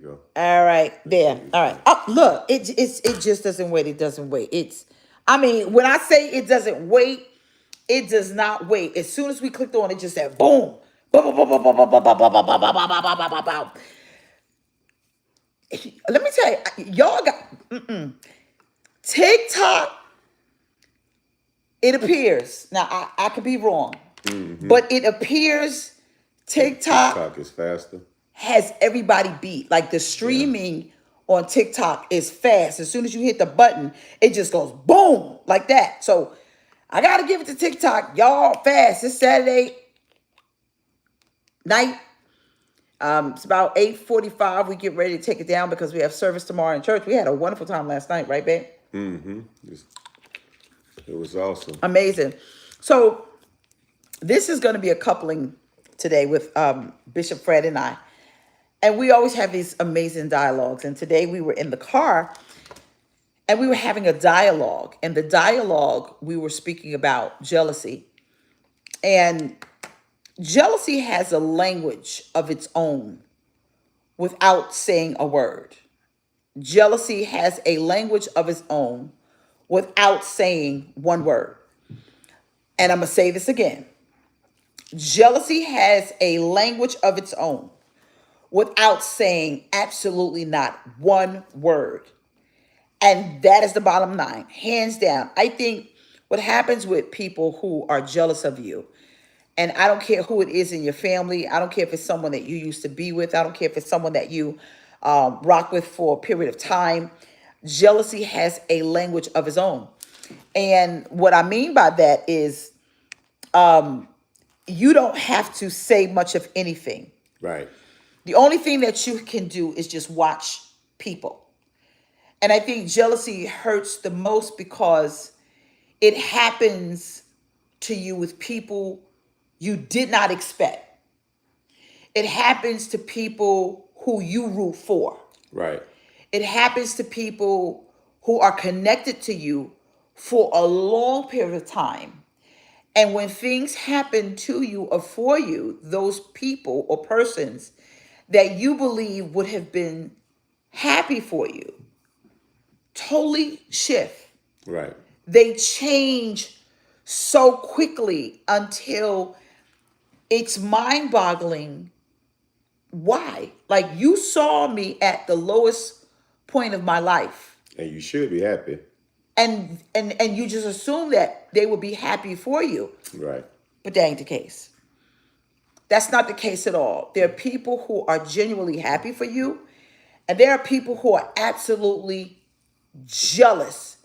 go. All right, Let's see there. this All right. thing. Oh, look, it just doesn't wait. It doesn't wait. I mean, when I say it doesn't wait, it does not wait. As soon as we clicked on it, just said boom. Boom, boom, boom, boom, boom, boom, boom, boom, boom, boom, boom, boom, boom, boom, boom, boom. Let me tell you, y'all got TikTok. It appears now. I could be wrong, Mm-hmm. but it appears TikTok TikTok is faster. has everybody beat. Like the Yeah. streaming on TikTok is fast. As soon as you hit the button, it just goes boom like that. So I gotta give it to TikTok, y'all. Fast. It's Saturday night. It's about 8:45. We get ready to take it down because we have service tomorrow in church. We had a wonderful time last night, right, babe? Mm-hmm. It was awesome. Amazing. So this is going to be a coupling today with Bishop Fred and I. And we always have these amazing dialogues. And today we were in the car and we were having a dialogue. And the dialogue, we were speaking about jealousy. And jealousy has a language of its own without saying a word. Jealousy has a language of its own without saying one word. And I'm going to say this again. Jealousy has a language of its own without saying absolutely not one word. And that is the bottom line, hands down. I think what happens with people who are jealous of you, and I don't care who it is in your family, I don't care if it's someone that you used to be with, I don't care if it's someone that you rock with for a period of time, jealousy has a language of its own. And what I mean by that is you don't have to say much of anything. Right. The only thing that you can do is just watch people. And I think jealousy hurts the most because it happens to you with people you did not expect. It happens to people who you root for. Right. It happens to people who are connected to you for a long period of time. And when things happen to you or for you, those people or persons that you believe would have been happy for you totally shift. Right. They change so quickly until it's mind boggling. Why? Like you saw me at the lowest point of my life. And you should be happy. And you just assume that they will be happy for you. Right. But that ain't the case. That's not the case at all. There are people who are genuinely happy for you, and there are people who are absolutely jealous.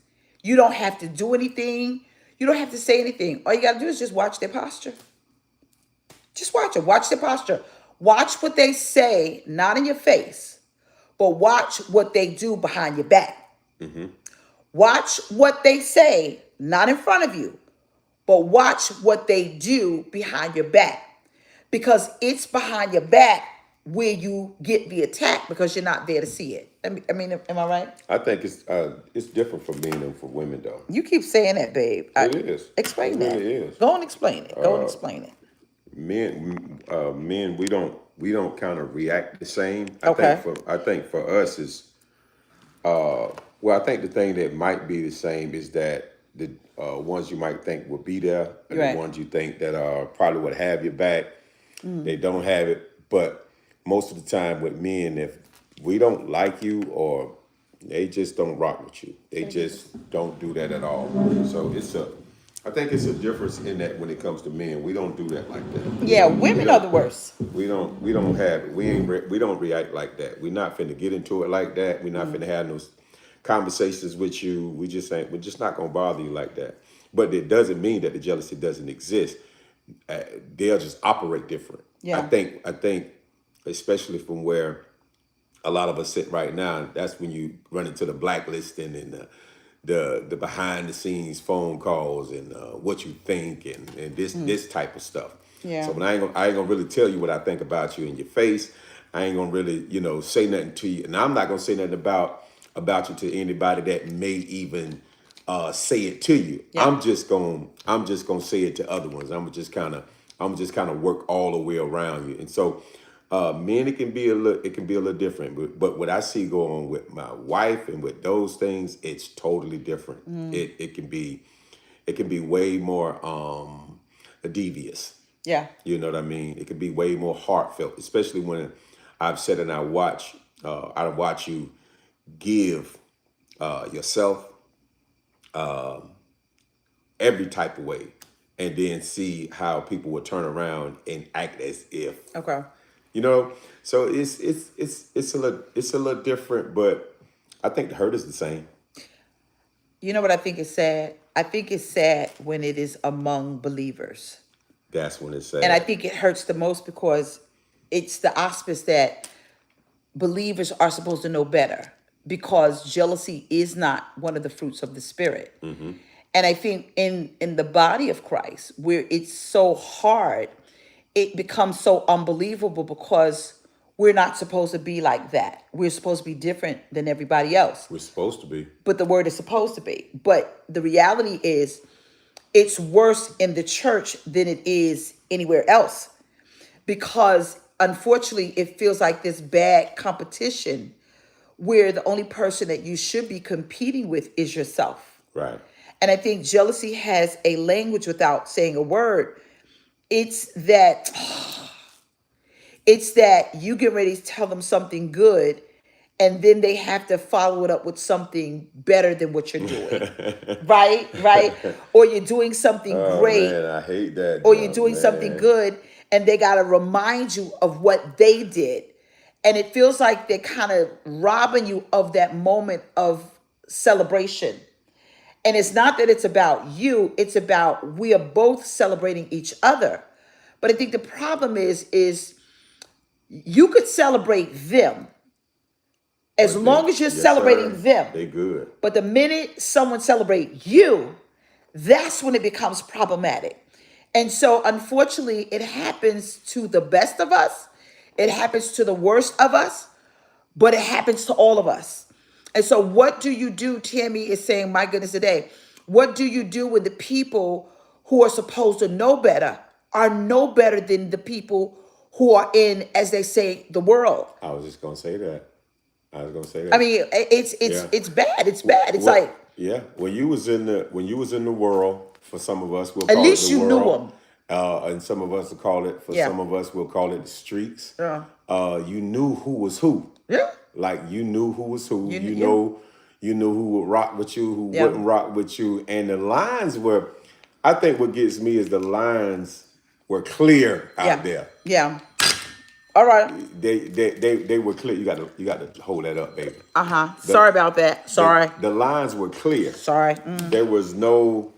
You don't have to do anything. You don't have to say anything. All you got to do is just watch their posture. Just watch it. Watch their posture. Watch what they say, not in your face, but watch what they do behind your back. Mm-hmm. Watch what they say, not in front of you, but watch what they do behind your back. Because it's behind your back where you get the attack because you're not there to see it. I mean, am I right? I think it's different for men than for women, though. You keep saying that, babe. It is. It Explain that. really is. Go and explain it. Go and explain it. Men, we don't kind of react the same. Okay. I think for us is well, I think the thing that might be the same is that the ones you might think will be there, and Right. the ones you think that probably would have your back, they don't have it. But most of the time with men, if we don't like you or they just don't rock with you, they just don't do that at all. So I think it's a difference in that when it comes to men, we don't do that like that. Yeah, We women are the don't. worst. We don't have it. We don't react like that. We're not finna get into it like that. We're not finna have no conversations with you. We're just not gonna bother you like that. But it doesn't mean that the jealousy doesn't exist. They'll just operate different. Yeah. I think especially from where a lot of us sit right now, that's when you run into the blacklisting and the behind the scenes phone calls and what you think and this type of stuff. Yeah. So when I ain't gonna really tell you what I think about you in your face. I ain't gonna really say nothing to you, and I'm not gonna say nothing about you to anybody that may even say it to you. Yeah. I'm just gonna say it to other ones. I'm just kind of work all the way around you, and so Men, it can be a little different. But what I see going on with my wife and with those things, it's totally different. It can be way more devious. Yeah. You know what I mean? It can be way more heartfelt, especially when I've said and I watch you give yourself every type of way, and then see how people would turn around and act as if, Okay. you know. So it's a little different, but I think the hurt is the same. You know what I think is sad? I think it's sad when it is among believers. That's when it's And I sad. think it hurts the most because it's the auspice that believers are supposed to know better, because jealousy is not one of the fruits of the spirit. And I think in the body of Christ, where it's so hard, it becomes so unbelievable because we're not supposed to be like that. We're supposed to be different than everybody else. We're supposed to be. But the word is supposed to be. But the reality is it's worse in the church than it is anywhere else, because unfortunately it feels like this bad competition where the only person that you should be competing with is yourself. Right. And I think jealousy has a language without saying a word. It's that you get ready to tell them something good, and then they have to follow it up with something better than what you're doing. Right? Or you're doing something Oh great, man, I hate that or you're junk, doing something man. good, and they got to remind you of what they did. And it feels like they're kind of robbing you of that moment of celebration. And it's not that it's about you, it's about we are both celebrating each other. But I think the problem is you could celebrate them as But they, long as you're yes, sir. celebrating them. They good. But the minute someone celebrates you, that's when it becomes problematic. And so unfortunately, it happens to the best of us. It happens to the worst of us, but it happens to all of us. And so what do you do? Tammy is saying, my goodness, today, what do you do when the people who are supposed to know better are no better than the people who are in, as they say, the world? I was just gonna say that. I was gonna say I that. mean, it's it's Yeah. it's bad. It's bad. It's What? like, Yeah. When you was in the world, for some of us, we'll at call it the least you knew world, them. and some of us will call it. For Yeah. some of us, we'll call it the streets. Yeah. You knew who was who. Yeah. Like you knew who was who. You, You you, know, you knew who would rock with you, who yeah. wouldn't rock with you, and the lines were. I think what gets me is the lines were clear out Yeah. there. Yeah. All right. They were clear. You got to hold that up, baby. Uh-huh. The, Sorry about that. Sorry. the lines were clear. Sorry. There was no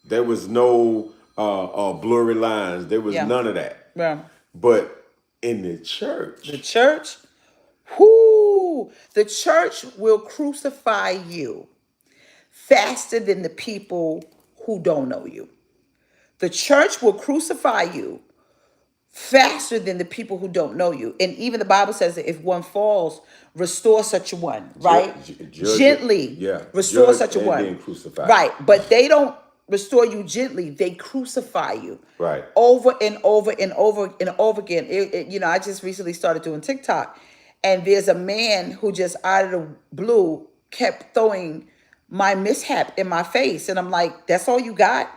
blurry lines. There was Yeah. none of that. Yeah. But in the The church, church, whoo, the church will crucify you faster than the people who don't know you. The church will crucify you faster than the people who don't know you. And even the Bible says that if one falls, restore such a one, right? judge, Gently yeah, restore judge such a and one. then crucify. Right. But they don't restore you gently, they crucify you. Right. Over and over and over and over again. I just recently started doing TikTok, and there's a man who just out of the blue kept throwing my mishap in my face. And I'm like, that's all you got?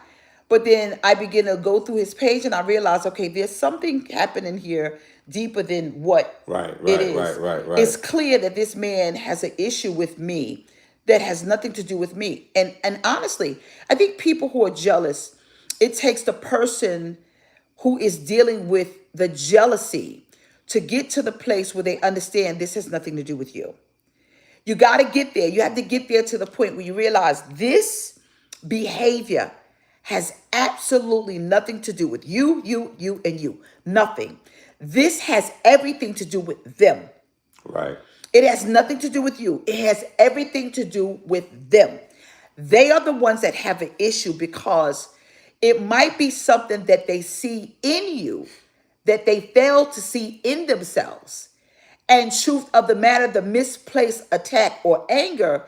But then I begin to go through his page and I realize, okay, there's something happening here deeper than what Right, it right, is. right. It's clear that this man has an issue with me that has nothing to do with me. And honestly, I think people who are jealous, it takes the person who is dealing with the jealousy to get to the place where they understand this has nothing to do with you. You got to get there. You have to get there to the point where you realize this behavior has absolutely nothing to do with you, and you. Nothing. This has everything to do with them. Right. It has nothing to do with you. It has everything to do with them. They are the ones that have an issue because it might be something that they see in you that they fail to see in themselves. And truth of the matter, the misplaced attack or anger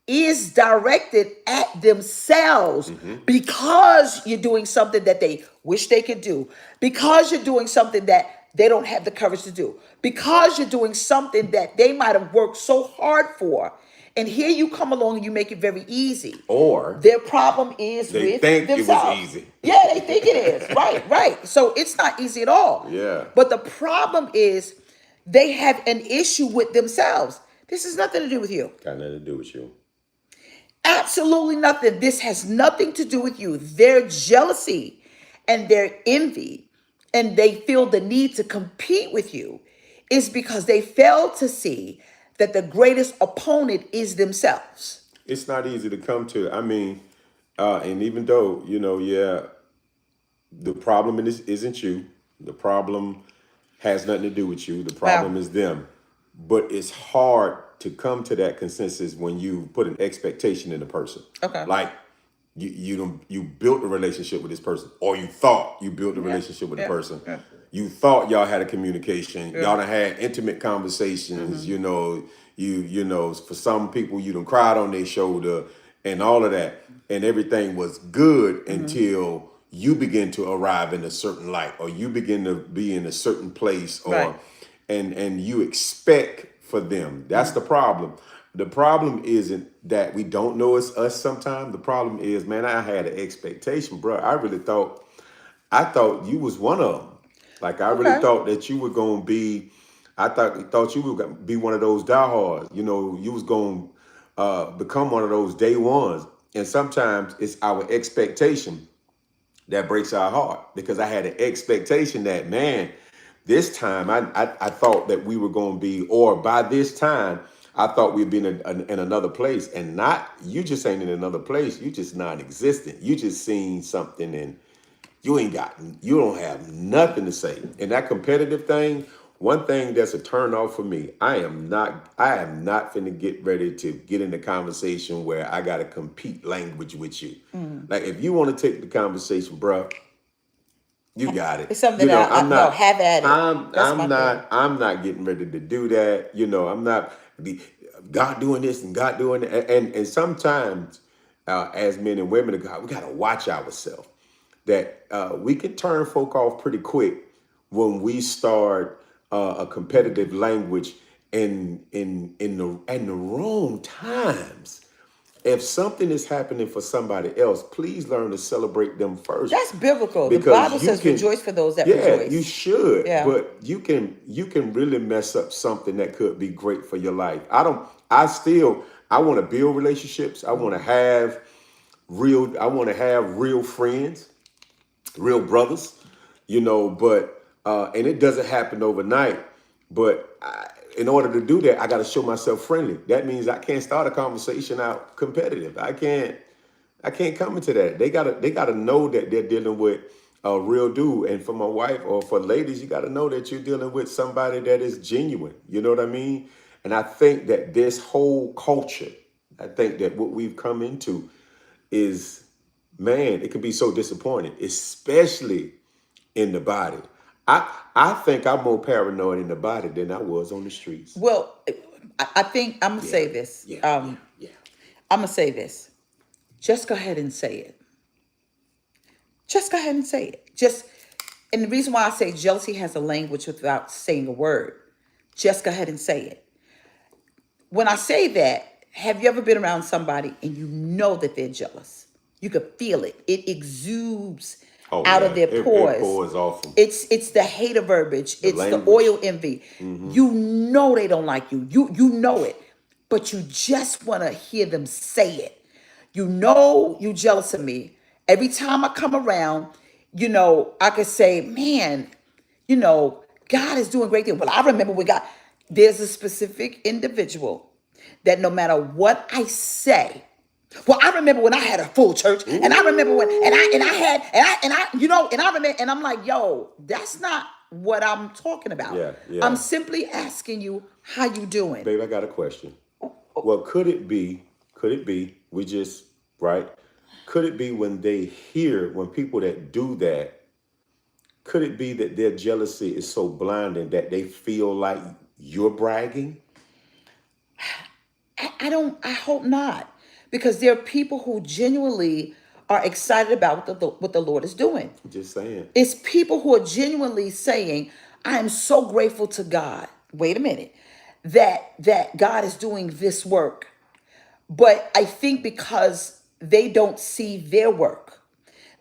is directed at themselves because you're doing something that they wish they could do, because you're doing something that they don't have the courage to do because you're doing something that they might have worked so hard for. And here you come along and you make it very easy. Or Their problem is they with think it was themselves. easy. Yeah, they think it is. Right, right. So it's not easy at all. Yeah. But the problem is they have an issue with themselves. This has nothing to do with you. Got nothing to do with you. Absolutely nothing. This has nothing to do with you. Their jealousy and their envy, and they feel the need to compete with you, is because they fail to see that the greatest opponent is themselves. It's not easy to come to. I mean, and even though, yeah, the problem in this isn't you. The problem has nothing to do with you. The problem Wow. is them. But it's hard to come to that consensus when you put an expectation in a person. Okay. Like you built a relationship with this person, or you thought you built a relationship with the person. Yeah. You thought y'all had a communication. Yeah. Y'all done had intimate conversations. For some people you done cried on their shoulder and all of that, and everything was good until you begin to arrive in a certain light, or you begin to be in a certain place, or Right. and you expect for them. That's the problem. The problem isn't that we don't know it's us sometimes. The problem is, man, I had an expectation, bro. I thought you was one of them. Like, I really Okay. thought that you were going to be, I thought you were going to be one of those diehards. You was going to become one of those day ones. And sometimes it's our expectation that breaks our heart, because I had an expectation that, man, this time I thought that we were going to be, or by this time, I thought we'd be in another place. And not, you just ain't in another place. You just non-existent. You just seen something and you don't have nothing to say. And that competitive thing, one thing that's a turn off for me, I am not finna get ready to get in the conversation where I gotta compete language with you. Like, if you want to take the conversation, bruh, you got it. It's something that no, have at it. That's my thing. I'm not getting ready to do that. I'm not God doing this and God doing that. And sometimes as men and women of God, we gotta watch ourselves. That we can turn folk off pretty quick when we start a competitive language in the wrong times. If something is happening for somebody else, please learn to celebrate them first. That's biblical. The Because Bible you says can- rejoice for those that Yeah, rejoice. you should. Yeah. But you can really mess up something that could be great for your life. I want to build relationships. I want to have real friends, real brothers, but and it doesn't happen overnight. But in order to do that, I got to show myself friendly. That means I can't start a conversation out competitive. I can't come into that. They gotta know that they're dealing with a real dude. And for my wife, or for ladies, you got to know that you're dealing with somebody that is genuine. You know what I mean? And I think that this whole culture, I think that what we've come into is, man, it can be so disappointing, especially in the body. I think I'm more paranoid in the body than I was on the streets. Well, I think I'm gonna say this. Yeah. I'm gonna say this. Just go ahead and say it. Just go ahead and say it. And the reason why I say jealousy has a language without saying a word. Just go ahead and say it. When I say that, have you ever been around somebody and you know that they're jealous? You could feel it. It exudes out of their pores. It pours off them. It's the hater verbiage. It's language. the oil envy. You know they don't like you. You know it, but you just want to hear them say it. You know you jealous of me. Every time I come around, I could say, man, God is doing great things. Well, I remember when God, there's a specific individual that no matter what I say, well, I remember when I had a full church, and I remember when, and I remember, and I'm like, yo, that's not what I'm talking about. Yeah. I'm simply asking you how you doing. Babe, I got a question. Well, could it be, we just, right? Could it be when people that do that, could it be that their jealousy is so blinding that they feel like you're bragging? I hope not. Because there are people who genuinely are excited about what the Lord is doing. Just saying. It's people who are genuinely saying, I am so grateful to God. Wait a minute. That God is doing this work. But I think because they don't see their work,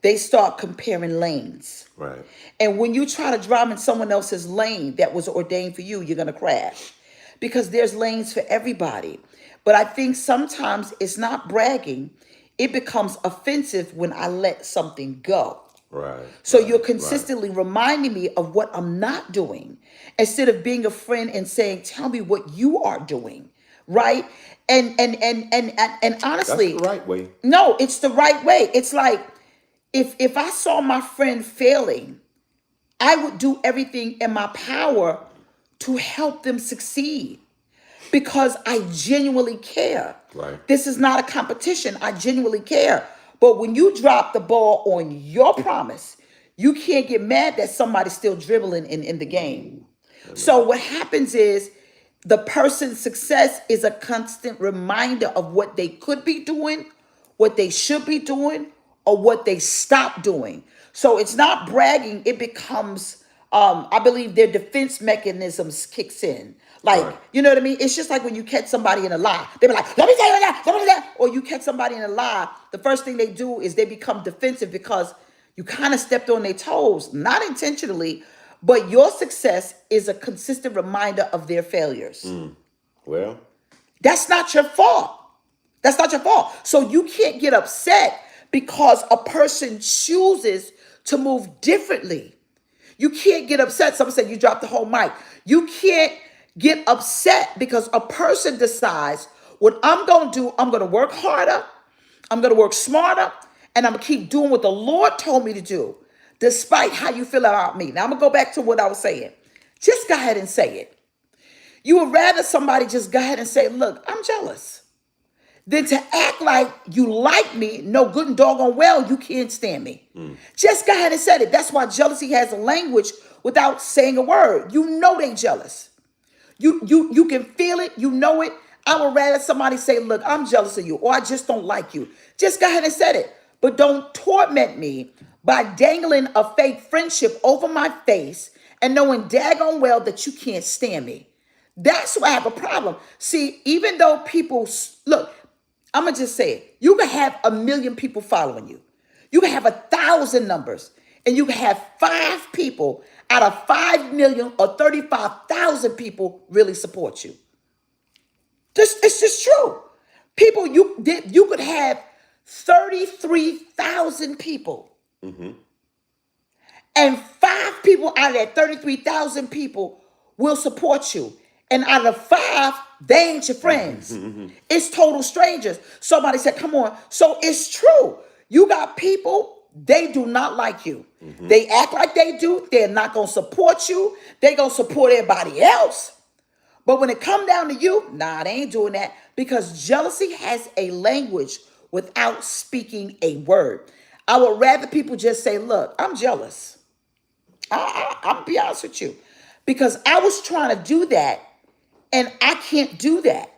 they start comparing lanes. Right. And when you try to drive in someone else's lane that was ordained for you, you're going to crash because there's lanes for everybody. But I think sometimes it's not bragging, it becomes offensive when I let something go. Right. So you're Right. consistently reminding me of what I'm not doing instead of being a friend and saying, "Tell me what you are doing." Right? And That's the honestly, right way. no, it's the right way. It's like if I saw my friend failing, I would do everything in my power to help them succeed because I genuinely care. Right. This is not a competition. I genuinely care. But when you drop the ball on your promise, you can't get mad that somebody's still dribbling in the game. So what happens is the person's success is a constant reminder of what they could be doing, what they should be doing, or what they stopped doing. So it's not bragging, it becomes I believe their defense mechanisms kicks in. Like, Right. you know what I mean? It's just like when you catch somebody in a lie. They be like, let me tell you that, let me tell you that. Or you catch somebody in a lie, the first thing they do is they become defensive because you kind of stepped on their toes, not intentionally, but your success is a consistent reminder of their failures. Well, That's not your fault. That's not your fault. So you can't get upset because a person chooses to move differently. You can't get upset. Someone said you dropped the whole mic. You can't get upset because a person decides what I'm going to do. I'm going to work harder. I'm going to work smarter. And I'm going to keep doing what the Lord told me to do, despite how you feel about me. Now I'm going to go back to what I was saying. Just go ahead and say it. You would rather somebody just go ahead and say, look, I'm jealous, than to act like you like me, no good and doggone well, you can't stand me. Just go ahead and say it. That's why jealousy has a language without saying a word. You know they jealous. You can feel it, you know it. I would rather somebody say, look, I'm jealous of you, or I just don't like you. Just go ahead and say it. But don't torment me by dangling a fake friendship over my face and knowing daggone well that you can't stand me. That's why I have a problem. See, even though people look, I'm gonna just say it. You can have 1 million people following you. You can have 1,000 numbers, and you can have 5 people out of 5 million or 35,000 people really support you. It's just true. People, you could have 33,000 people, and 5 people out of that 33,000 people will support you. And out of 5, they ain't your friends. It's total strangers. Somebody said, come on. So it's true. You got people, they do not like you. They act like they do. They're not going to support you. They're going to support everybody else. But when it come down to you, nah, they ain't doing that because jealousy has a language without speaking a word. I would rather people just say, look, I'm jealous. I'll be honest with you. Because I was trying to do that and I can't do that.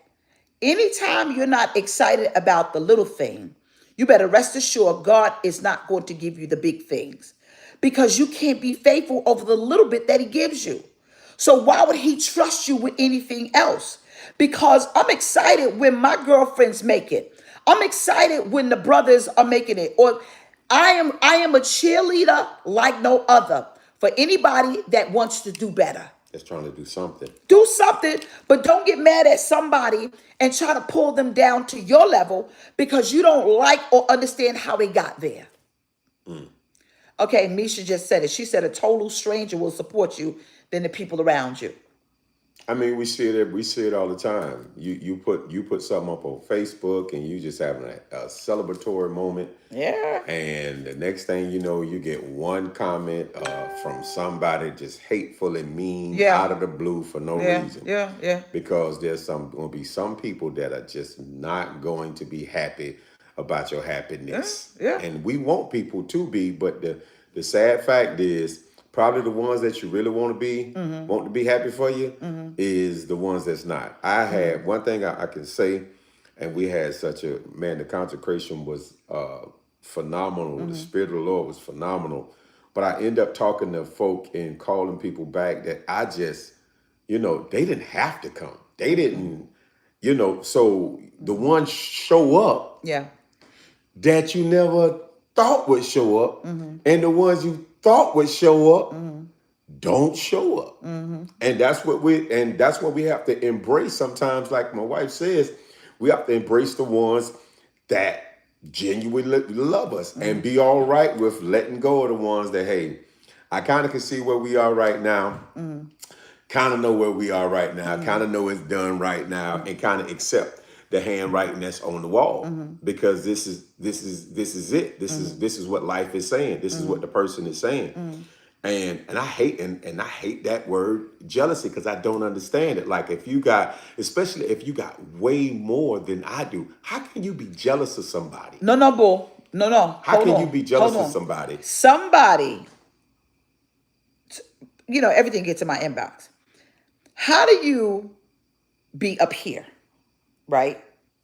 Anytime you're not excited about the little thing, you better rest assured God is not going to give you the big things because you can't be faithful over the little bit that he gives you. So why would he trust you with anything else? Because I'm excited when my girlfriends make it. I'm excited when the brothers are making it. Or I am a cheerleader like no other for anybody that wants to do better. just trying to do something. Do something, but don't get mad at somebody and try to pull them down to your level because you don't like or understand how they got there. Okay, Misha just said it. She said a total stranger will support you than the people around you. I mean, we see it. We see it all the time. You put something up on Facebook, and you just having a celebratory moment, Yeah. and the next thing you know, you get one comment from somebody just hateful and mean Yeah. out of the blue for no Yeah. reason. Yeah. Because there's going to be some people that are just not going to be happy about your happiness. Yeah. And we want people to be, but the sad fact is probably the ones that you really want to be happy for you is the ones that's not. I had one thing I can say, and we had such a man, the consecration was phenomenal. The Spirit of the Lord was phenomenal But I end up talking to folk and calling people back that I just, they didn't have to come. They didn't, so the ones show up Yeah. that you never thought would show up, and the ones you thought would show up don't show up. And that's what we have to embrace sometimes. Like my wife says, we have to embrace the ones that genuinely love us and be all right with letting go of the ones that, hey, I kind of can see where we are right now, kind of know where we are right now, kind of know it's done right now, and kind of accept the handwriting that's on the wall, because this is it. This is what life is saying. This is what the person is saying. And I hate that word jealousy, because I don't understand it. Like, especially if you got way more than I do, how can you be jealous of somebody? No, no, bull. No. How Hold can on. you be jealous Hold of on. somebody? Somebody, everything gets in my inbox. How do you be up here, right?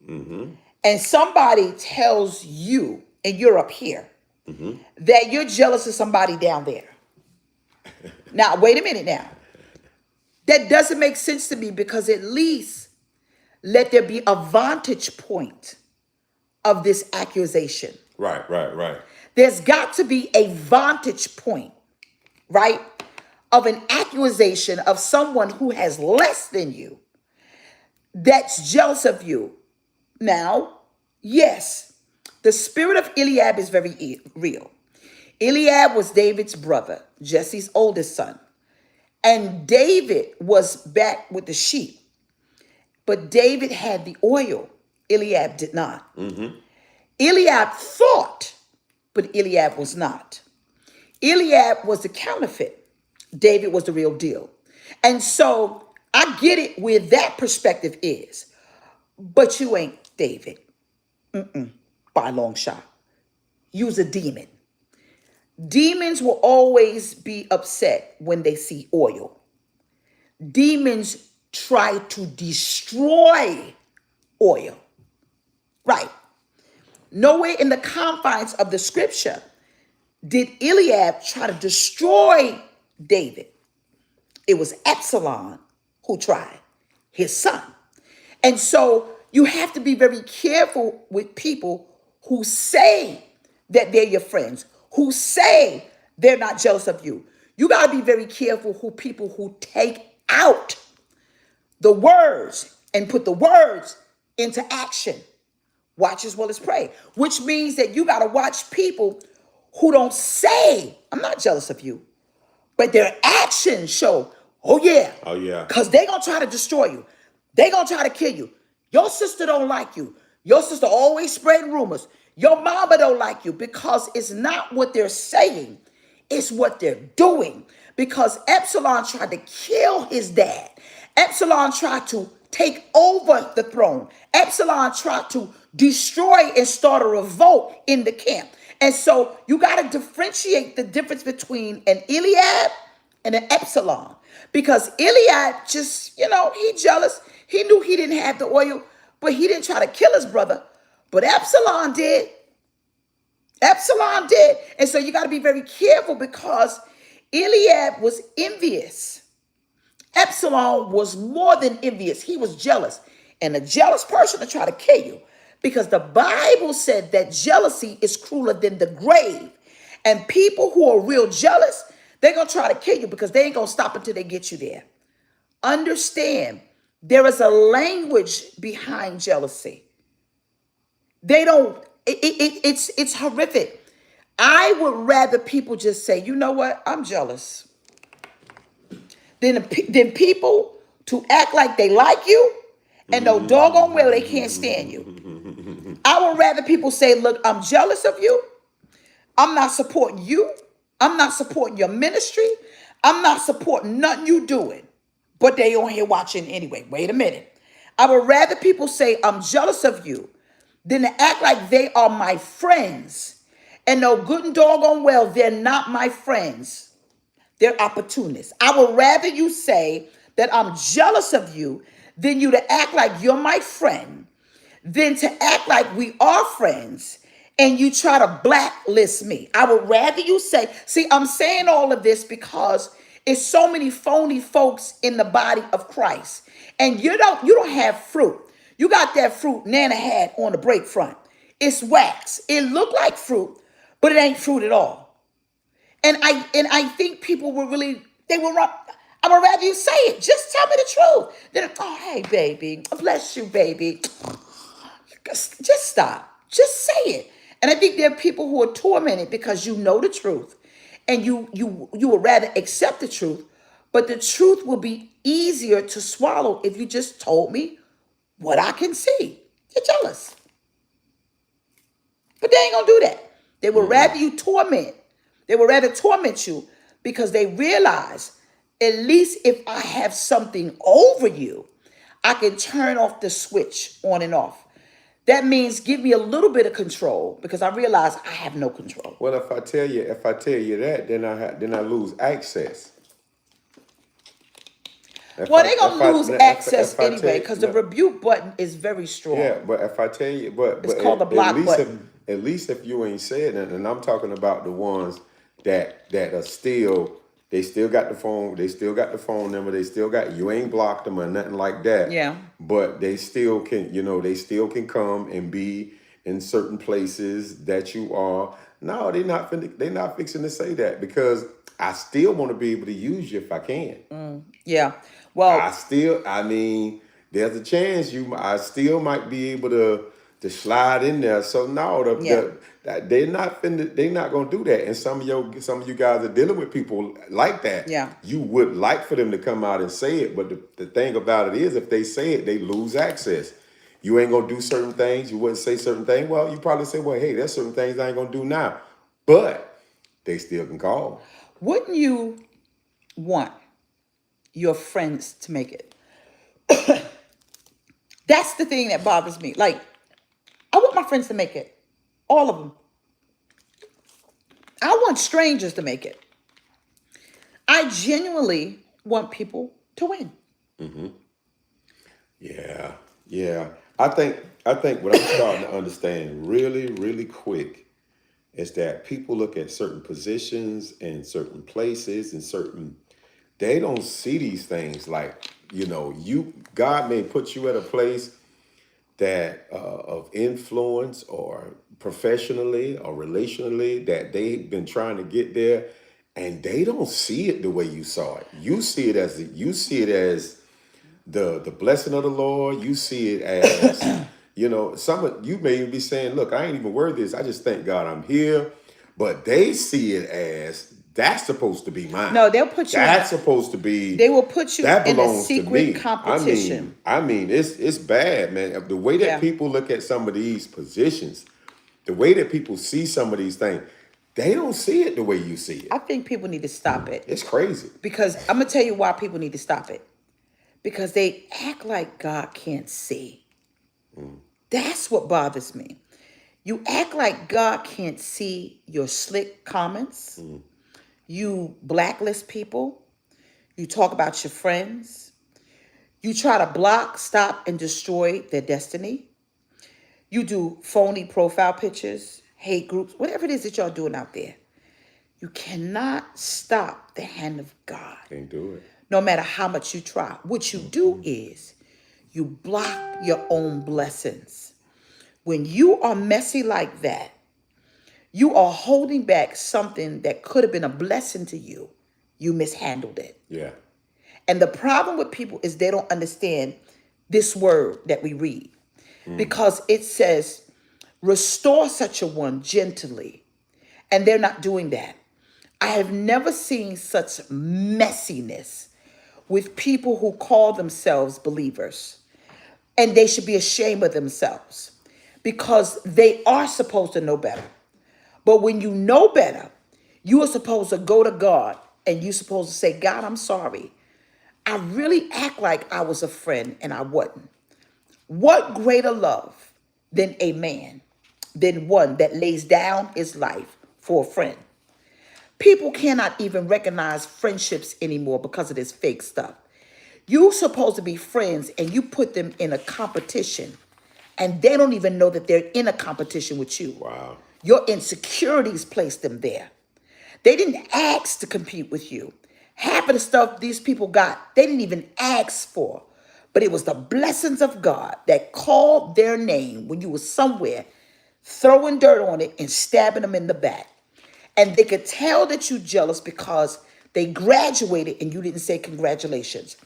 And somebody tells you, and you're up here, that you're jealous of somebody down there. Now, wait a minute now. That doesn't make sense to me, because at least let there be a vantage point of this accusation. Right. There's got to be a vantage point, right, of an accusation of someone who has less than you that's jealous of you. Now, yes, the spirit of Eliab is very real. Eliab was David's brother, Jesse's oldest son. And David was back with the sheep. But David had the oil. Eliab did not. Eliab thought, but Eliab was not. Eliab was the counterfeit. David was the real deal. And so I get it where that perspective is. But you ain't David by a long shot. You's a demon. Demons will always be upset when they see oil. Demons try to destroy oil. Right. Nowhere in the confines of the scripture did Eliab try to destroy David. It was Absalom who tried, his son. And so you have to be very careful with people who say that they're your friends, who say they're not jealous of you. You got to be very careful who people who take out the words and put the words into action. Watch as well as pray, which means that you got to watch people who don't say, I'm not jealous of you, but their actions show, oh yeah. Oh yeah. Because they're going to try to destroy you. They're going to try to kill you. Your sister don't like you. Your sister always spreading rumors. Your mama don't like you, because it's not what they're saying. It's what they're doing. Because Absalom tried to kill his dad. Absalom tried to take over the throne. Absalom tried to destroy and start a revolt in the camp. And so you got to differentiate the difference between an Eliab and an Absalom. Because Eliab just, he jealous. He knew he didn't have the oil, but he didn't try to kill his brother. But Absalom did. Absalom did. And so you got to be very careful, because Eliab was envious. Absalom was more than envious. He was jealous. And a jealous person to try to kill you. Because the Bible said that jealousy is crueler than the grave. And people who are real jealous, they're going to try to kill you, because they ain't going to stop until they get you there. Understand, there is a language behind jealousy. They don't, it's horrific. I would rather people just say, you know what, I'm jealous, than people to act like they like you and no doggone well they can't stand you. I would rather people say, look, I'm jealous of you. I'm not supporting you. I'm not supporting your ministry. I'm not supporting nothing you doing. But they on here watching anyway. Wait a minute. I would rather people say I'm jealous of you than to act like they are my friends. And no good and doggone well, they're not my friends. They're opportunists. I would rather you say that I'm jealous of you than you to act like you're my friend, than to act like we are friends and you try to blacklist me. I would rather you say, see, I'm saying all of this because it's so many phony folks in the body of Christ. And you don't have fruit. You got that fruit Nana had on the break front. It's wax. It looked like fruit, but it ain't fruit at all. And I think people were really, they were wrong. I would rather you say it. Just tell me the truth. Then, oh, hey, baby. Bless you, baby. Just stop. Just say it. And I think there are people who are tormented because you know the truth, and you would rather accept the truth, but the truth will be easier to swallow if you just told me what I can see. You're jealous, but they ain't gonna do that. They would rather you torment. They would rather torment you because they realize, at least if I have something over you, I can turn off the switch on and off. That means give me a little bit of control because I realize I have no control. Well, if I tell you that, then I lose access. Well, they're gonna lose access If I tell anyway you, because the no, rebuke button is very yeah, strong. but if I tell you, It's but called the at block least button. if you ain't said that, and I'm talking about the ones that are still, they still got the phone, they still got the phone number, they still got, you ain't blocked them or nothing like that, Yeah. but they still can, they still can come and be in certain places that you are. No, they're not fixing to say that, because I still want to be able to use you if I can. Yeah. Well, I mean, there's a chance I still might be able to slide in there. So no, yeah. they're not gonna do that. And some of you guys are dealing with people like that. Yeah. You would like for them to come out and say it, but the thing about it is, if they say it, they lose access. You ain't gonna do certain things. You wouldn't say certain things. Well, you probably say, well, hey, there's certain things I ain't gonna do now, but they still can call. Wouldn't you want your friends to make it? That's the thing that bothers me. Like, I want my friends to make it. All of them. I want strangers to make it. I genuinely want people to win. Yeah, yeah. I think what I'm starting to understand really, really quick is that people look at certain positions and certain places and they don't see these things like, God may put you at a place that of influence, or professionally or relationally, that they've been trying to get there, and they don't see it the way you saw it. You see it as the blessing of the Lord. You see it as, some of you may even be saying, look, I ain't even worth this. I just thank God I'm here. But they see it as, that's supposed to be mine. No, they'll put you in That's supposed to be, they will put you that in a belongs to secret me. competition. It's bad, man. The way that Yeah. people look at some of these positions, the way that people see some of these things, they don't see it the way you see it. I think people need to stop it. It's crazy. Because I'm going to tell you why people need to stop it. Because they act like God can't see. That's what bothers me. You act like God can't see your slick comments. You blacklist people. You talk about your friends. You try to block, stop, and destroy their destiny. You do phony profile pictures, hate groups, whatever it is that y'all doing out there. You cannot stop the hand of God. Can't do it. No matter how much you try. What you do is you block your own blessings. When you are messy like that, you are holding back something that could have been a blessing to you. You mishandled it. Yeah. And the problem with people is they don't understand this word that we read, because it says, restore such a one gently. And they're not doing that. I have never seen such messiness with people who call themselves believers. And they should be ashamed of themselves because they are supposed to know better. But when you know better, you are supposed to go to God and you're supposed to say, God, I'm sorry. I really act like I was a friend and I wasn't. What greater love than a man, than one that lays down his life for a friend? People cannot even recognize friendships anymore because of this fake stuff. You're supposed to be friends and you put them in a competition and they don't even know that they're in a competition with you. Wow. Your insecurities placed them there. They didn't ask to compete with you. Half of the stuff these people got, they didn't even ask for. But it was the blessings of God that called their name when you were somewhere, throwing dirt on it and stabbing them in the back. And they could tell that you jealous because they graduated and you didn't say congratulations.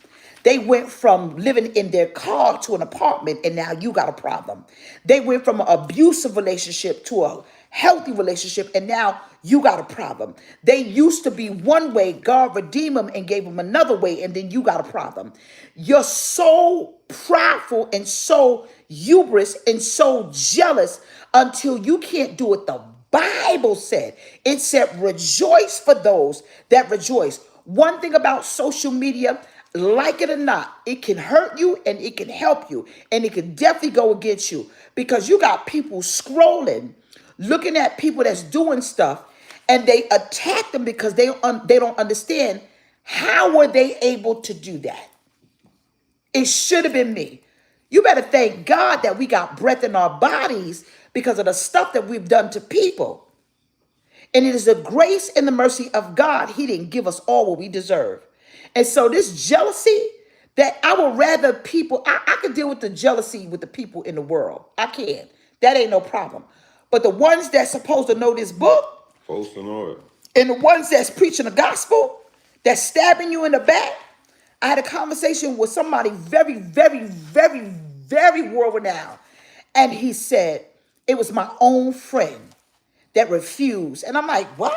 They went from living in their car to an apartment and now you got a problem. They went from an abusive relationship to a healthy relationship and now you got a problem. They used to be one way, God redeemed them and gave them another way, and then you got a problem. You're so prideful and so hubris and so jealous until you can't do it the Bible said. It said, rejoice for those that rejoice. One thing about social media, like it or not, it can hurt you and it can help you. And it can definitely go against you because you got people scrolling, looking at people that's doing stuff, and they attack them because they don't understand how were they able to do that. It should have been me. You better thank God that we got breath in our bodies because of the stuff that we've done to people. And it is the grace and the mercy of God. He didn't give us all what we deserve. And so this jealousy that I would rather people, I could deal with the jealousy with the people in the world. I can. That ain't no problem. But the ones that's supposed to know this book Post and order. and the ones that's preaching the gospel, that's stabbing you in the back. I had a conversation with somebody very, very, very, very world renowned. And he said, it was my own friend that refused. And I'm like, what?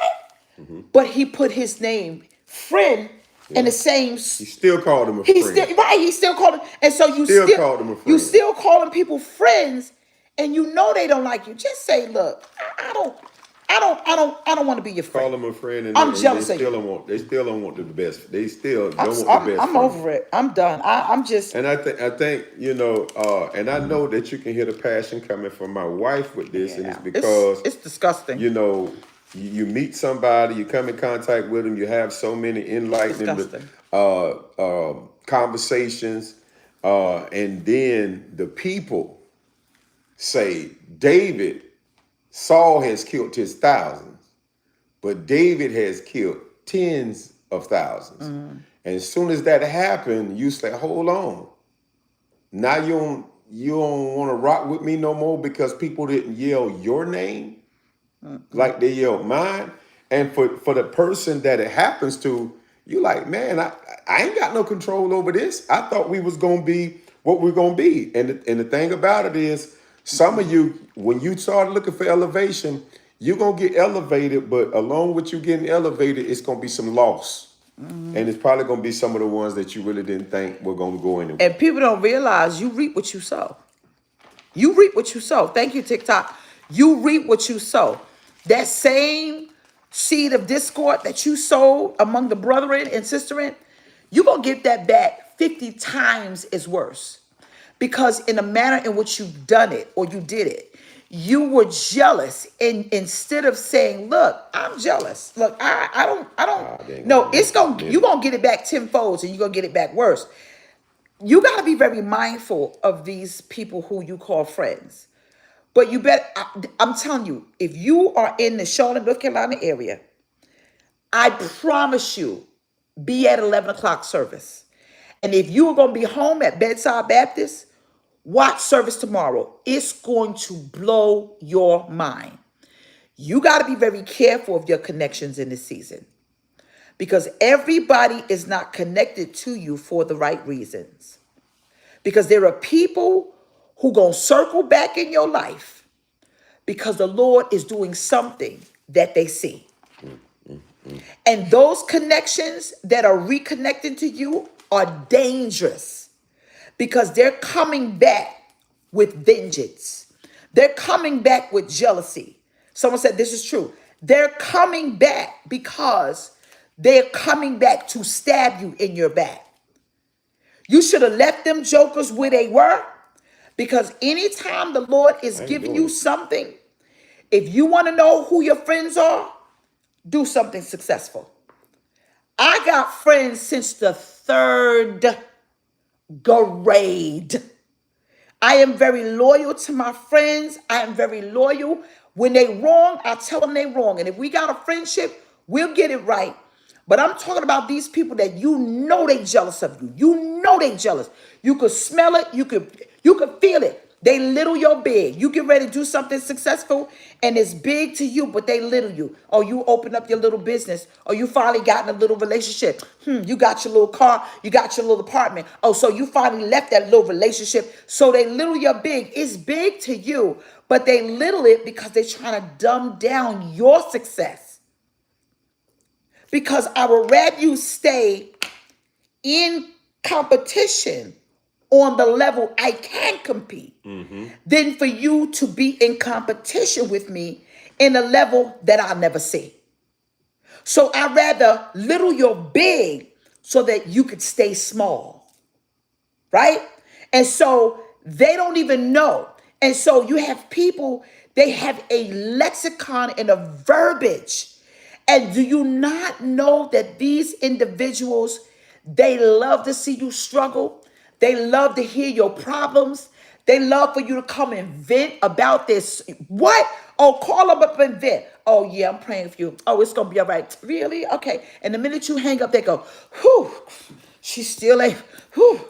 But he put his name, friend, in the same. He still called him a He's friend. still right. He still called him. And so you Still still called him a you friend. still calling people friends, and you know they don't like you. Just say, look, I don't want to be your friend. Call him a friend, and I'm they jealous still of you. don't want. They still don't want the best. They still don't I'm, want I'm, the best. I'm friend. over it. I'm done. I'm just. And I think and I know that you can hear the passion coming from my wife with this, and it's because it's disgusting. You meet somebody, you come in contact with them, you have so many enlightening Disgusting. conversations, and then the people say, Saul has killed his thousands, but David has killed tens of thousands. And as soon as that happened, you say, hold on. Now you don't want to rock with me no more because people didn't yell your name like they yelled mine. And for the person that it happens to, you like, man, I ain't got no control over this. I thought we was gonna be what we're gonna be. And the thing about it is, some of you, when you start looking for elevation, you're gonna get elevated, but along with you getting elevated, it's gonna be some loss. And it's probably gonna be some of the ones that you really didn't think were gonna go anywhere. And people don't realize you reap what you sow. You reap what you sow. Thank you, TikTok. You reap what you sow. That same seed of discord that you sowed among the brethren and sisterin, you're going to get that back 50 times as worse. Because in the manner in which you've done it or you did it, you were jealous. And instead of saying, look, I'm jealous. Look, I don't. No, you're going to get it back tenfold and you're going to get it back worse. You got to be very mindful of these people who you call friends. But you bet, I'm telling you, if you are in the Charlotte, North Carolina area, I promise you, be at 11 o'clock service. And if you are going to be home at Bedside Baptist, watch service tomorrow. It's going to blow your mind. You got to be very careful of your connections in this season. Because everybody is not connected to you for the right reasons. Because there are people who going to circle back in your life because the Lord is doing something that they see. And those connections that are reconnecting to you are dangerous because they're coming back with vengeance. They're coming back with jealousy. Someone said this is true. They're coming back because they're coming back to stab you in your back. You should have left them jokers where they were, because anytime the Lord is giving you something, if you want to know who your friends are, do something successful. I got friends since the 3rd grade. I am very loyal to my friends. I am very loyal. When they wrong, I tell them they wrong. And if we got a friendship, we'll get it right. But I'm talking about these people that you know they jealous of you. You know they jealous. You could smell it. You could feel it. They little you're big. You get ready to do something successful and it's big to you, but they little you. Or you open up your little business. Or you finally got in a little relationship. You got your little car. You got your little apartment. Oh, so you finally left that little relationship. So they little you're big. It's big to you, but they little it because they're trying to dumb down your success. Because I would rather you stay in competition on the level I can compete than for you to be in competition with me in a level that I'll never see. So I'd rather little your big so that you could stay small, right? And so they don't even know. And so you have people, they have a lexicon and a verbiage. And do you not know that these individuals, they love to see you struggle. They love to hear your problems. They love for you to come and vent about this. What? Oh, call them up and vent. Oh, yeah, I'm praying for you. Oh, it's going to be all right. Really? Okay. And the minute you hang up, they go, whew, she's still a, whew,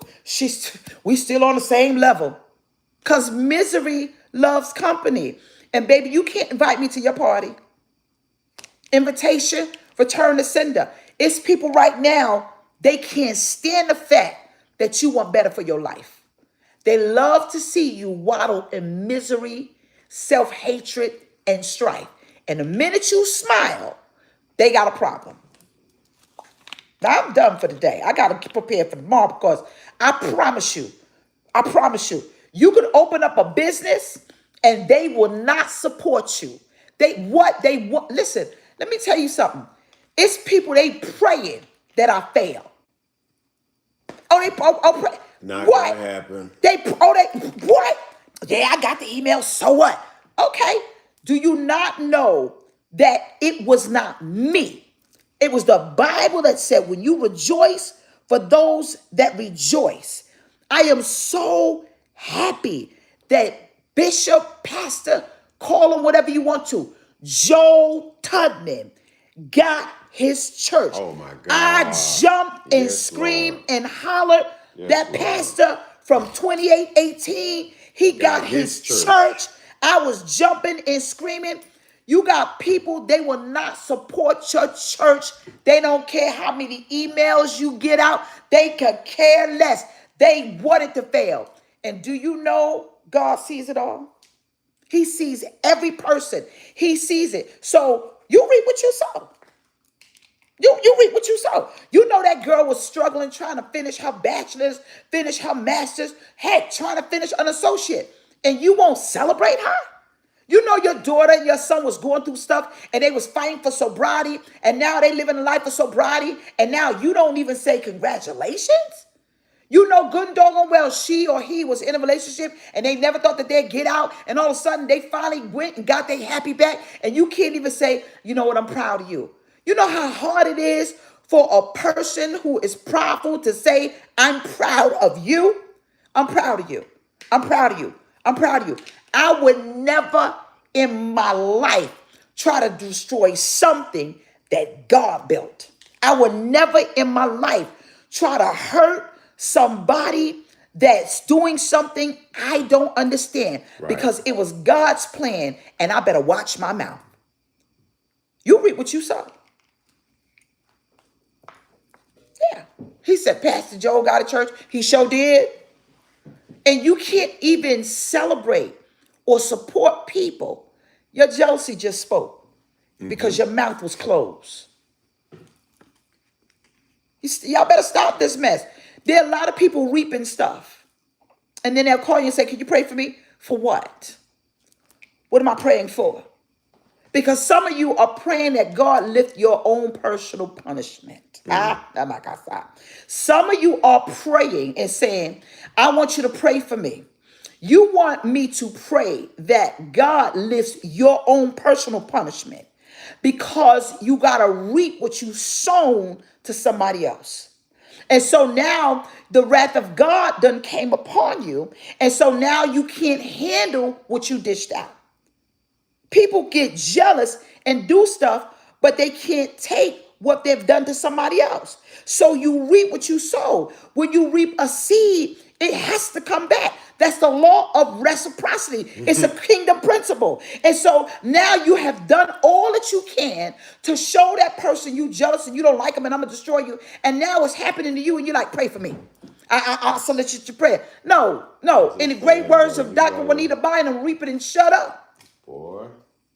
we still on the same level. Because misery loves company. And baby, you can't invite me to your party. Invitation, return to sender. It's people right now, they can't stand the fact that you want better for your life. They love to see you waddle in misery, self-hatred, and strife. And the minute you smile, they got a problem. Now I'm done for the day. I got to prepare for tomorrow because I promise you, you could open up a business and they will not support you. They want. Listen, let me tell you something. It's people they praying that I fail. Pray. Not What? gonna happen. What? Yeah, I got the email. So what? Okay. Do you not know that it was not me? It was the Bible that said, when you rejoice for those that rejoice. I am so happy that Bishop, Pastor, call him whatever you want to, Joel Tubman got his church. Oh my God. I jumped and Yes, screamed Lord. and hollered. Yes, That Lord. pastor from 2818, he got his church. I was jumping and screaming. You got people, they will not support your church. They don't care how many emails you get out. They could care less. They want it to fail. And do you know God sees it all? He sees every person. He sees it. So you reap what you sow. You reap what you sow. You know that girl was struggling trying to finish her bachelor's, finish her master's, heck, trying to finish an associate. And you won't celebrate her? You know your daughter and your son was going through stuff and they was fighting for sobriety and now they living a life of sobriety and now you don't even say congratulations? You know good and doggone well she or he was in a relationship and they never thought that they'd get out and all of a sudden they finally went and got their happy back and you can't even say, you know what, I'm proud of you. You know how hard it is for a person who is prideful to say, I'm proud of you? I'm proud of you. I'm proud of you. I'm proud of you. I would never in my life try to destroy something that God built. I would never in my life try to hurt somebody that's doing something I don't understand because it was God's plan and I better watch my mouth. You reap what you sow. Yeah. He said, Pastor Joe got a church. He sure did. And you can't even celebrate or support people. Your jealousy just spoke because your mouth was closed. Y'all better stop this mess. There are a lot of people reaping stuff. And then they'll call you and say, can you pray for me? For what? What am I praying for? Because some of you are praying that God lift your own personal punishment. Some of you are praying and saying, I want you to pray for me. You want me to pray that God lifts your own personal punishment because you got to reap what you sown to somebody else. And so now the wrath of God done came upon you. And so now you can't handle what you dished out. People get jealous and do stuff, but they can't take what they've done to somebody else. So you reap what you sow. When you reap a seed, it has to come back. That's the law of reciprocity. It's a kingdom principle. And so now you have done all that you can to show that person you jealous and you don't like them and I'm going to destroy you. And now it's happening to you and you're like, pray for me. I'll solicit your prayer. No, no. That's In a the great fan, words boy. of You Dr. gotta, Juanita Bynum, reap it and shut up. boy.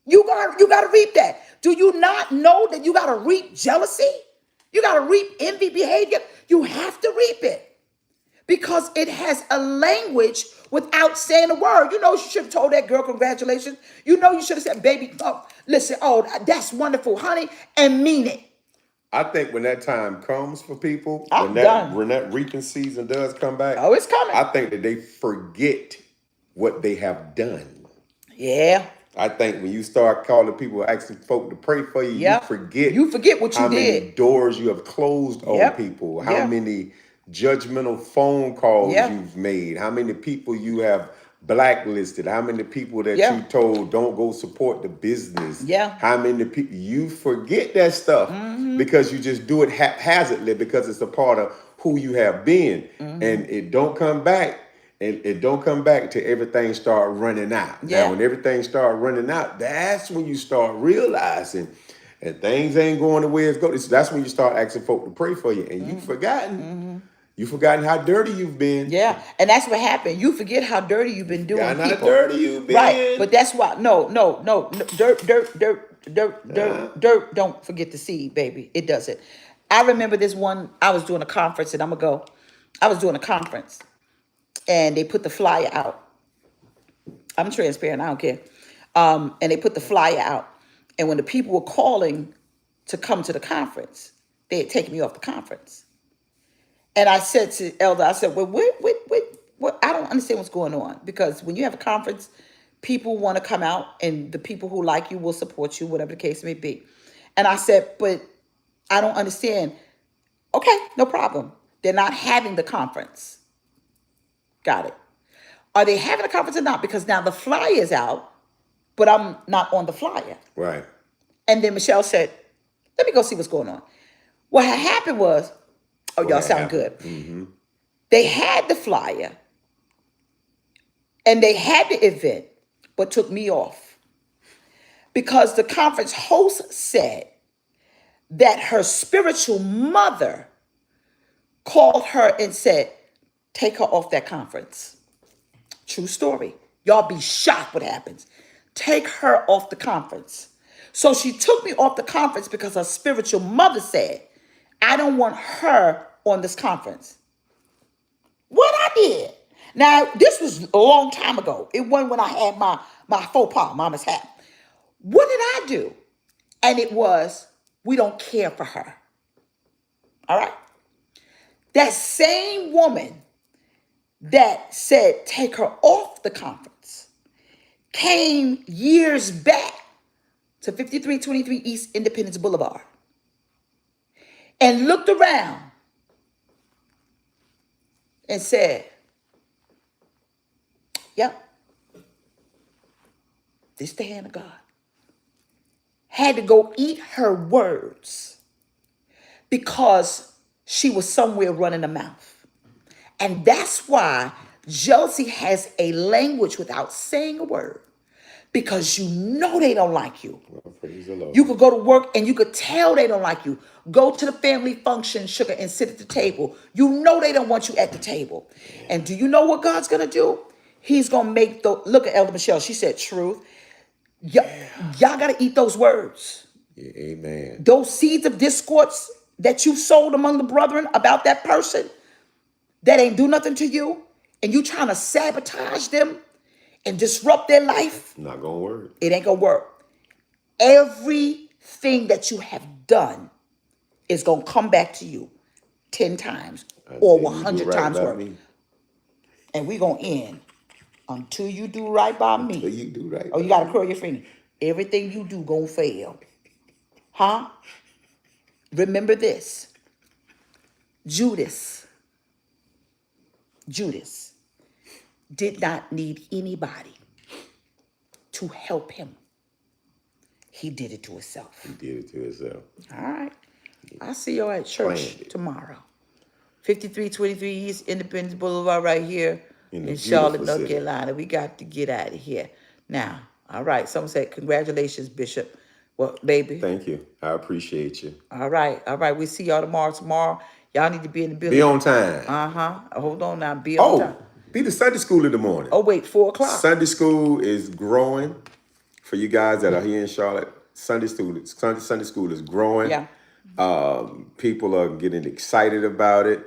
You gotta reap that. Do you not know that you gotta reap jealousy? You gotta reap envy behavior. You have to reap it because it has a language without saying a word. You know, you should have told that girl congratulations. You know, you should have said, baby, oh, listen, oh, that's wonderful, honey, and mean it. I think when that time comes for people, when I'm that done. when that reaping season does come back, Oh, it's coming. I think that they forget what they have done. Yeah, I think when you start calling people, asking folk to pray for you, you yeah. forget You forget what you how many did. doors you have closed on Yep. people, how Yeah. many judgmental phone calls Yeah. you've made, how many people you have blacklisted, how many people that you Yeah. told don't go support the business, Yeah. how many people you forget that stuff because you just do it haphazardly because it's a part of who you have been, and it don't come back. And it don't come back till everything start running out. Now, Yeah. when everything start running out, that's when you start realizing and things ain't going the way it's going. That's when you start asking folk to pray for you. And you forgotten how dirty you've been. Yeah, and that's what happened. You forget how dirty you've been doing Forgotten how people. dirty you've Right. been. But that's why, no. Dirt don't forget the seed, baby. It doesn't. I remember this one, I was doing a conference and I was doing a conference and they put the flyer out. I'm transparent, I don't care. And they put the flyer out. And when the people were calling to come to the conference, they had taken me off the conference. And I said to Elder, I said, well, what, I don't understand what's going on. Because when you have a conference, people want to come out and the people who like you will support you, whatever the case may be. And I said, but I don't understand. Okay, no problem. They're not having the conference. Got it. Are they having a conference or not? Because now the flyer is out, but I'm not on the flyer. Right. And then Michelle said, let me go see what's going on. What had happened was, oh, y'all What sound happened? good. They had the flyer and they had the event, but took me off because the conference host said that her spiritual mother called her and said, take her off that conference. True story. Y'all be shocked what happens. Take her off the conference. So she took me off the conference because her spiritual mother said, I don't want her on this conference. What I did. Now, this was a long time ago. It wasn't when I had my faux pas, mama's hat. What did I do? And it was, we don't care for her. All right? That same woman that said, take her off the conference, came years back to 5323 East Independence Boulevard and looked around and said, yep, this the hand of God. Had to go eat her words because she was somewhere running a mouth. And that's why jealousy has a language without saying a word, because you know they don't like you. Well, praise the Lord. You could go to work and you could tell they don't like you. Go to the family function, sugar, and sit at the table. You know they don't want you at the table. And do you know what God's going to do? He's going to make the, look at Elder Michelle. She said truth. Y'all got to eat those words. Yeah, amen. Those seeds of discourse that you sowed among the brethren about that person that ain't do nothing to you, and you trying to sabotage them and disrupt their life, Not gonna work. it ain't gonna work. Everything that you have done is gonna come back to you 10 times or Until you do 100 right times by worth. me. And we gonna end until you do right by me. Until you do right Oh, you by gotta me. curl your finger. Everything you do gonna fail. Huh? Remember this. Judas did not need anybody to help him. he did it to himself. He did it to himself. All right. I'll see y'all at church Planned it. tomorrow. 5323 East Independence Boulevard right here In the in Charlotte, beautiful North city. Carolina. We got to get out of here. Now, all right. Someone said, congratulations, Bishop. Well, baby. Thank you. I appreciate you. All right. All right. We'll see y'all tomorrow. Tomorrow, y'all need to be in the building. Be on time. Uh-huh. Hold on now. Be on time. Oh, be the Sunday school in the morning. Oh, wait. 4 o'clock. Sunday school is growing for you guys that are here in Charlotte. Sunday school is growing. Yeah. People are getting excited about it.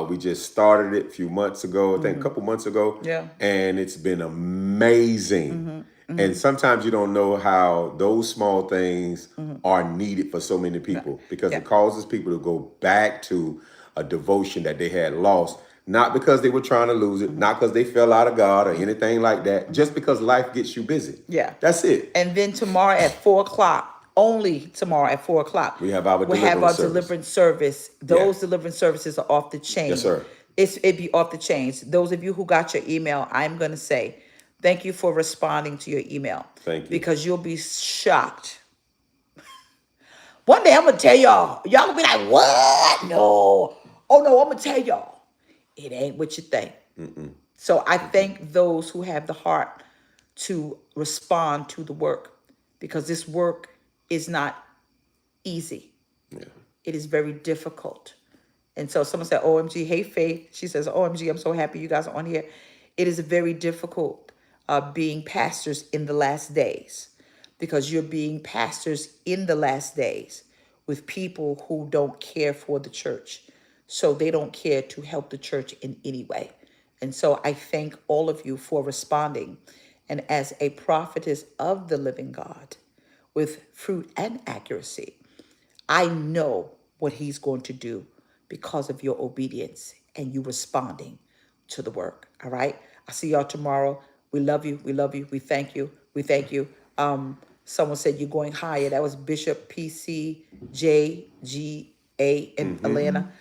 We just started it a few months ago, I think a couple months ago. Yeah. And it's been amazing. And sometimes you don't know how those small things are needed for so many people because it causes people to go back to a devotion that they had lost. Not because they were trying to lose it, not because they fell out of God or anything like that, just because life gets you busy. Yeah. That's it. And then tomorrow at 4 o'clock, only tomorrow at 4 o'clock, We have our deliverance service. Those deliverance services are off the chain. Yes, sir. It'd be off the chains. Those of you who got your email, I'm going to say thank you for responding to your email. Thank you. Because you'll be shocked. One day I'm going to tell y'all. Y'all going to be like, what? No. Oh, no, I'm going to tell y'all. It ain't what you think. So I thank those who have the heart to respond to the work because this work is not easy. Yeah. It is very difficult. And so someone said, OMG, hey, Faith. She says, OMG, I'm so happy you guys are on here. It is very difficult being pastors in the last days because you're being pastors in the last days with people who don't care for the church. So they don't care to help the church in any way. And so I thank all of you for responding. And as a prophetess of the living God with fruit and accuracy, I know what he's going to do because of your obedience and you responding to the work. All right. I'll see y'all tomorrow. We love you. We love you. We thank you. We thank you. Someone said you're going higher. That was Bishop PCJGA in Atlanta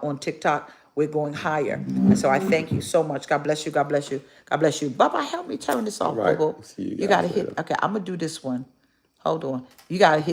on TikTok. We're going higher. And so I thank you so much. God bless you. God bless you. God bless you. Bye-bye. Help me turn this off, All right. Bobo. See you You guys got to hit. later. Okay, I'm going to do this one. Hold on. You got to hit.